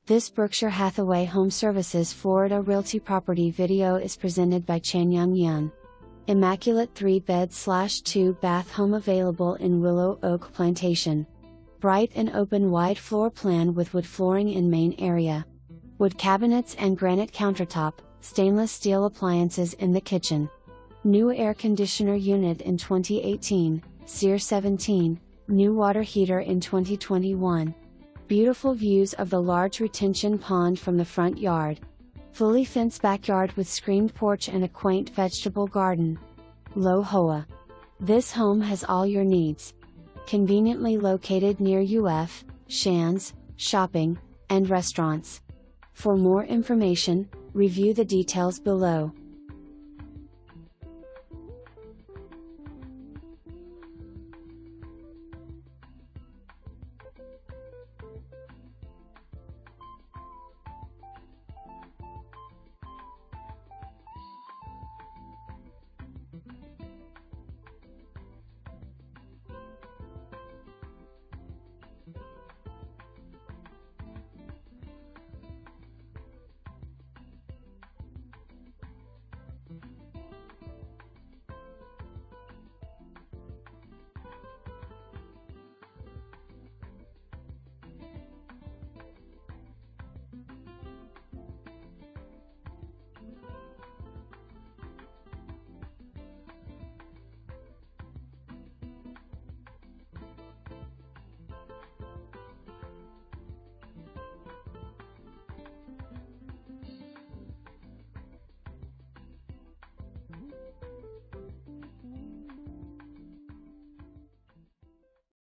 This Berkshire Hathaway HomeServices Florida Realty property video is presented by Chanyoung Yun. Immaculate 3-bed/2-bath home available in Willow Oak Plantation. Bright and open wide floor plan with wood flooring in main area. Wood cabinets and granite countertop, stainless steel appliances in the kitchen. New air conditioner unit in 2018, SEER 17, new water heater in 2021. Beautiful views of the large retention pond from the front yard. Fully fenced backyard with screened porch and a quaint vegetable garden. Low HOA. This home has all your needs. Conveniently located near UF, Shands, shopping, and restaurants. For more information, review the details below.